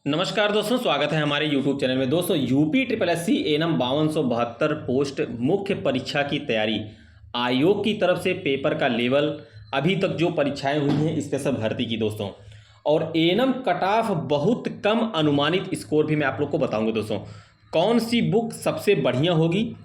नमस्कार दोस्तों, स्वागत है हमारे YouTube चैनल में। दोस्तों, यूपी ट्रिपल एस सी एनम 5272 पोस्ट मुख्य परीक्षा की तैयारी आयोग की तरफ से पेपर का लेवल अभी तक जो परीक्षाएं हुई हैं स्पेशल भर्ती की दोस्तों, और एनम कट ऑफ बहुत कम अनुमानित स्कोर भी मैं आप लोग को बताऊंगा। दोस्तों, कौन सी बुक सबसे बढ़िया होगी।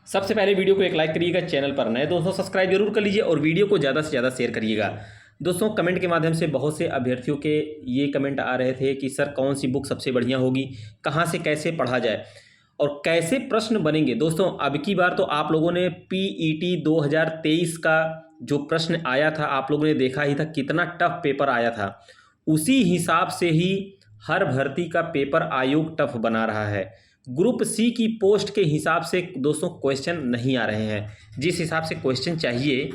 सबसे पहले वीडियो को एक लाइक करिएगा, चैनल पर नए दोस्तों सब्सक्राइब जरूर कर लीजिए और वीडियो को ज़्यादा से ज़्यादा शेयर करिएगा। दोस्तों, कमेंट के माध्यम से बहुत से अभ्यर्थियों के ये कमेंट आ रहे थे कि सर कौन सी बुक सबसे बढ़िया होगी, कहाँ से कैसे पढ़ा जाए और कैसे प्रश्न बनेंगे। दोस्तों, अब की बार तो आप लोगों ने पीईटी 2023 का जो प्रश्न आया था आप लोगों ने देखा ही था, कितना टफ पेपर आया था। उसी हिसाब से ही हर भर्ती का पेपर आयोग टफ बना रहा है। ग्रुप सी की पोस्ट के हिसाब से दोस्तों क्वेश्चन नहीं आ रहे हैं जिस हिसाब से क्वेश्चन चाहिए।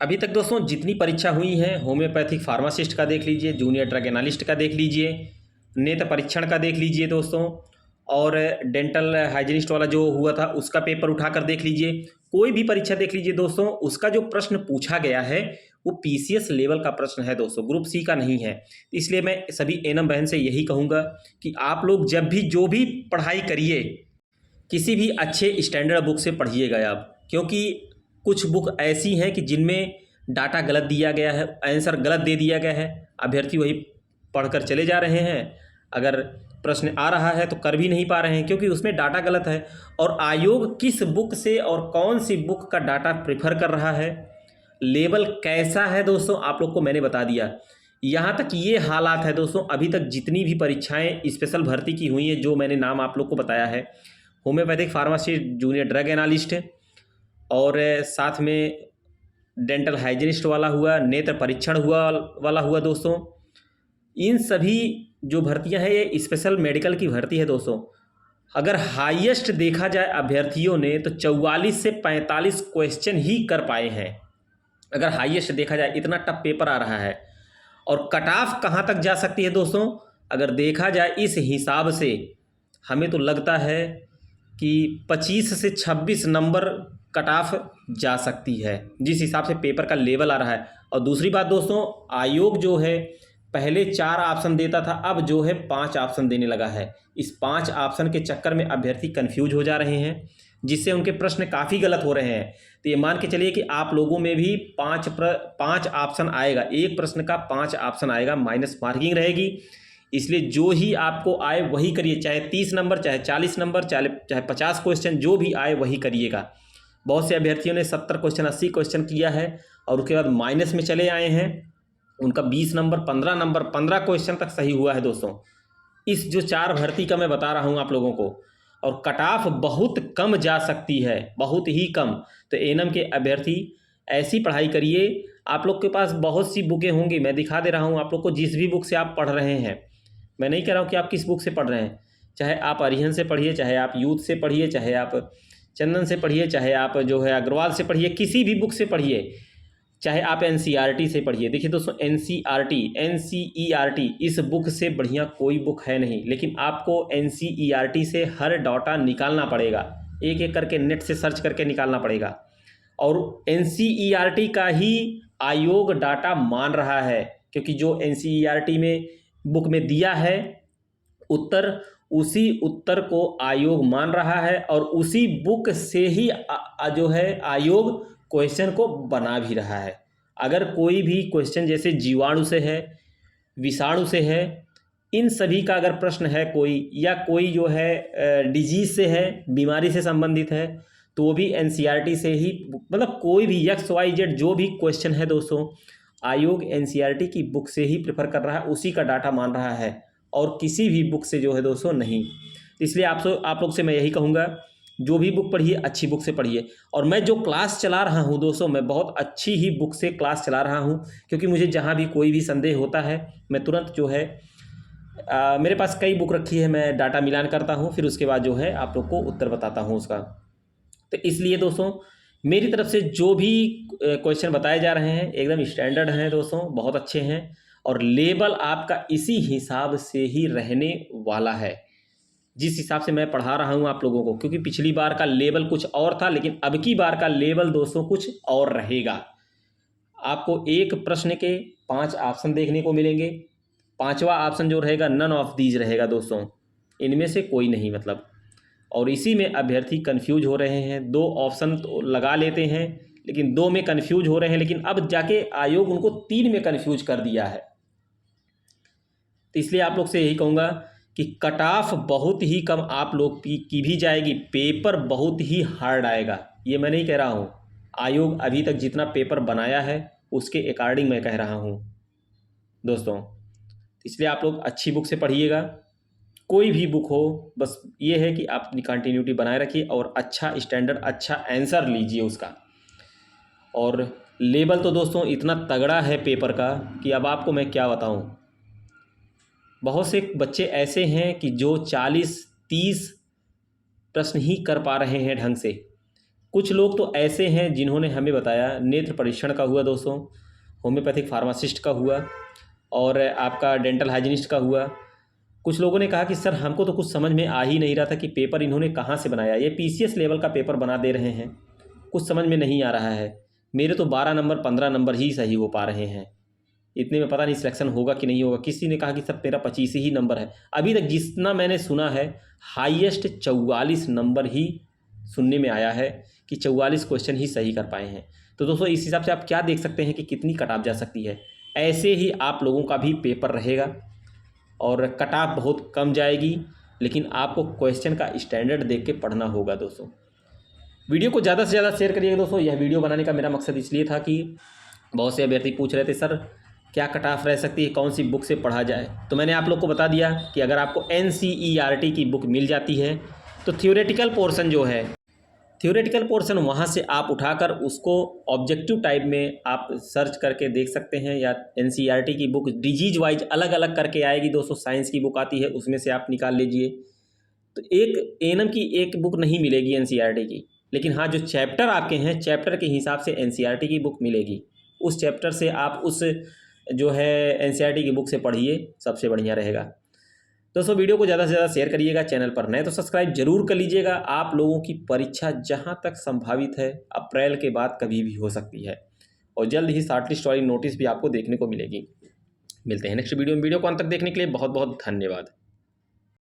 अभी तक दोस्तों जितनी परीक्षा हुई है, होम्योपैथिक फार्मासिस्ट का देख लीजिए, जूनियर ड्रग एनालिस्ट का देख लीजिए, नेत्र परीक्षण का देख लीजिए दोस्तों, और डेंटल हाइजीनिस्ट वाला जो हुआ था उसका पेपर उठाकर देख लीजिए। कोई भी परीक्षा देख लीजिए दोस्तों, उसका जो प्रश्न पूछा गया है वो पीसीएस लेवल का प्रश्न है दोस्तों, ग्रुप सी का नहीं है। इसलिए मैं सभी एनम बहन से यही कहूँगा कि आप लोग जब भी जो भी पढ़ाई करिए, किसी भी अच्छे स्टैंडर्ड बुक से पढ़िएगा आप, क्योंकि कुछ बुक ऐसी हैं कि जिनमें डाटा गलत दिया गया है, आंसर गलत दे दिया गया है, अभ्यर्थी वही पढ़कर चले जा रहे हैं। अगर प्रश्न आ रहा है तो कर भी नहीं पा रहे हैं क्योंकि उसमें डाटा गलत है। और आयोग किस बुक से और कौन सी बुक का डाटा प्रेफर कर रहा है, लेवल कैसा है दोस्तों, आप लोग को मैंने बता दिया। यहाँ तक ये हालात है दोस्तों, अभी तक जितनी भी परीक्षाएं स्पेशल भर्ती की हुई हैं जो मैंने नाम आप लोग को बताया है, homeopathic pharmacist, junior drug analyst और साथ में डेंटल हाइजीनिस्ट वाला हुआ, नेत्र परीक्षण वाला हुआ दोस्तों, इन सभी जो भर्तियां हैं ये स्पेशल मेडिकल की भर्ती है दोस्तों। अगर हाईएस्ट देखा जाए अभ्यर्थियों ने तो 44 से 45 क्वेश्चन ही कर पाए हैं। अगर हाईएस्ट देखा जाए, इतना टफ पेपर आ रहा है। और कट ऑफ कहाँ तक जा सकती है दोस्तों, अगर देखा जाए इस हिसाब से हमें तो लगता है कि 25 से 26 नंबर कट ऑफ जा सकती है जिस हिसाब से पेपर का लेवल आ रहा है। और दूसरी बात दोस्तों, आयोग जो है पहले 4 ऑप्शन देता था, अब जो है 5 ऑप्शन देने लगा है। इस 5 ऑप्शन के चक्कर में अभ्यर्थी कंफ्यूज हो जा रहे हैं, जिससे उनके प्रश्न काफ़ी गलत हो रहे हैं। तो ये मान के चलिए कि आप लोगों में भी 5 ऑप्शन आएगा, एक प्रश्न का 5 ऑप्शन आएगा, माइनस मार्किंग रहेगी। इसलिए जो ही आपको आए वही करिए, चाहे 30 नंबर, चाहे 40 नंबर, चाहे 50 क्वेश्चन, जो भी आए वही करिएगा। बहुत से अभ्यर्थियों ने 70 क्वेश्चन, 80 क्वेश्चन किया है और उसके बाद माइनस में चले आए हैं। उनका 20 नंबर, 15 नंबर, 15 क्वेश्चन तक सही हुआ है दोस्तों, इस जो 4 भर्ती का मैं बता रहा हूँ आप लोगों को। और कट ऑफ बहुत कम जा सकती है, बहुत ही कम। तो एनम के अभ्यर्थी ऐसी पढ़ाई करिए। आप लोग के पास बहुत सी बुकें होंगी, मैं दिखा दे रहा हूँ आप लोग को, जिस भी बुक से आप पढ़ रहे हैं। मैं नहीं कह रहा हूँ कि आप किस बुक से पढ़ रहे हैं, चाहे आप अरिहंत से पढ़िए, चाहे आप यूथ से पढ़िए, चाहे आप चंदन से पढ़िए, चाहे आप जो है अग्रवाल से पढ़िए, किसी भी बुक से पढ़िए, चाहे आप एनसीईआरटी से पढ़िए। देखिए दोस्तों, एनसीईआरटी इस बुक से बढ़िया कोई बुक है नहीं, लेकिन आपको एनसीईआरटी से हर डाटा निकालना पड़ेगा, एक एक करके नेट से सर्च करके निकालना पड़ेगा। और एनसीईआरटी का ही आयोग डाटा मान रहा है, क्योंकि जो एनसीईआरटी में बुक में दिया है उत्तर, उसी उत्तर को आयोग मान रहा है और उसी बुक से ही जो है आयोग क्वेश्चन को बना भी रहा है। अगर कोई भी क्वेश्चन जैसे जीवाणु से है, विषाणु से है, इन सभी का अगर प्रश्न है कोई, या कोई जो है डिजीज से है, बीमारी से संबंधित है, तो वो भी एनसीईआरटी से ही, मतलब कोई भी XYZ जो भी क्वेश्चन है दोस्तों, आयोग एनसीईआरटी की बुक से ही प्रेफर कर रहा है, उसी का डाटा मान रहा है और किसी भी बुक से जो है दोस्तों नहीं। इसलिए आप लोग से मैं यही कहूँगा, जो भी बुक पढ़िए अच्छी बुक से पढ़िए। और मैं जो क्लास चला रहा हूँ दोस्तों, मैं बहुत अच्छी ही बुक से क्लास चला रहा हूँ, क्योंकि मुझे जहाँ भी कोई भी संदेह होता है मैं तुरंत जो है मेरे पास कई बुक रखी है, मैं डाटा मिलान करता हूँ, फिर उसके बाद जो है आप लोग को उत्तर बताता हूँ उसका। तो इसलिए दोस्तों मेरी तरफ से जो भी क्वेश्चन बताए जा रहे हैं एकदम स्टैंडर्ड हैं दोस्तों, बहुत अच्छे हैं, और लेवल आपका इसी हिसाब से ही रहने वाला है जिस हिसाब से मैं पढ़ा रहा हूं आप लोगों को। क्योंकि पिछली बार का लेवल कुछ और था, लेकिन अब की बार का लेवल दोस्तों कुछ और रहेगा। आपको एक प्रश्न के 5 ऑप्शन देखने को मिलेंगे, पांचवा ऑप्शन जो रहेगा नन ऑफ दीज रहेगा दोस्तों, इनमें से कोई नहीं मतलब। और इसी में अभ्यर्थी कंफ्यूज हो रहे हैं। 2 ऑप्शन तो लगा लेते हैं लेकिन 2 में कंफ्यूज हो रहे हैं, लेकिन अब जाके आयोग उनको 3 में कंफ्यूज कर दिया है। तो इसलिए आप लोग से यही कहूँगा कि कट ऑफ बहुत ही कम आप लोग की भी जाएगी, पेपर बहुत ही हार्ड आएगा। ये मैं नहीं कह रहा हूँ, आयोग अभी तक जितना पेपर बनाया है उसके अकॉर्डिंग मैं कह रहा हूँ दोस्तों। इसलिए आप लोग अच्छी बुक से पढ़िएगा, कोई भी बुक हो, बस ये है कि आप अपनी कंटिन्यूटी बनाए रखिए और अच्छा स्टैंडर्ड, अच्छा आंसर लीजिए उसका। और लेवल तो दोस्तों इतना तगड़ा है पेपर का कि अब आपको मैं क्या बताऊं। बहुत से बच्चे ऐसे हैं कि जो 40-30 प्रश्न ही कर पा रहे हैं ढंग से। कुछ लोग तो ऐसे हैं जिन्होंने हमें बताया, नेत्र परीक्षण का हुआ दोस्तों, होम्योपैथिक फार्मासिस्ट का हुआ और आपका डेंटल हाइजीनिस्ट का हुआ। कुछ लोगों ने कहा कि सर हमको तो कुछ समझ में आ ही नहीं रहा था कि पेपर इन्होंने कहाँ से बनाया, ये पीसीएस लेवल का पेपर बना दे रहे हैं, कुछ समझ में नहीं आ रहा है। मेरे तो 12 नंबर 15 नंबर ही सही हो पा रहे हैं, इतने में पता नहीं सिलेक्शन होगा कि नहीं होगा। किसी ने कहा कि सर मेरा 25 ही नंबर है। अभी तक जितना मैंने सुना है हाईएस्ट 44 नंबर ही सुनने में आया है कि 44 क्वेश्चन ही सही कर पाए हैं। तो दोस्तों इस हिसाब से आप क्या देख सकते हैं कि कितनी कट ऑफ जा सकती है। ऐसे ही आप लोगों का भी पेपर रहेगा और कट ऑफ बहुत कम जाएगी, लेकिन आपको क्वेश्चन का स्टैंडर्ड देख के पढ़ना होगा दोस्तों। वीडियो को ज़्यादा से ज़्यादा शेयर करिएगा दोस्तों। यह वीडियो बनाने का मेरा मकसद इसलिए था कि बहुत से अभ्यर्थी पूछ रहे थे सर क्या कट ऑफ रह सकती है, कौन सी बुक से पढ़ा जाए। तो मैंने आप लोग को बता दिया कि अगर आपको NCERT की बुक मिल जाती है तो थियोरेटिकल पोर्शन जो है, थियोरेटिकल पोर्शन वहाँ से आप उठाकर उसको ऑब्जेक्टिव टाइप में आप सर्च करके देख सकते हैं। या NCERT की बुक डिजीज वाइज अलग अलग करके आएगी दोस्तों, साइंस की बुक आती है उसमें से आप निकाल लीजिए। तो एक ANM की एक बुक नहीं मिलेगी NCERT की, लेकिन हाँ जो चैप्टर आपके हैं चैप्टर के हिसाब से NCERT की बुक मिलेगी। उस चैप्टर से आप उस जो है NCERT की बुक से पढ़िए, सबसे बढ़िया रहेगा दोस्तों। वीडियो को ज़्यादा से ज़्यादा शेयर करिएगा, चैनल पर नए तो सब्सक्राइब जरूर कर लीजिएगा। आप लोगों की परीक्षा जहां तक संभावित है अप्रैल के बाद कभी भी हो सकती है और जल्द ही शॉर्टलिस्ट वाली नोटिस भी आपको देखने को मिलेगी। मिलते हैं नेक्स्ट वीडियो में। वीडियो को अंत तक देखने के लिए बहुत बहुत धन्यवाद।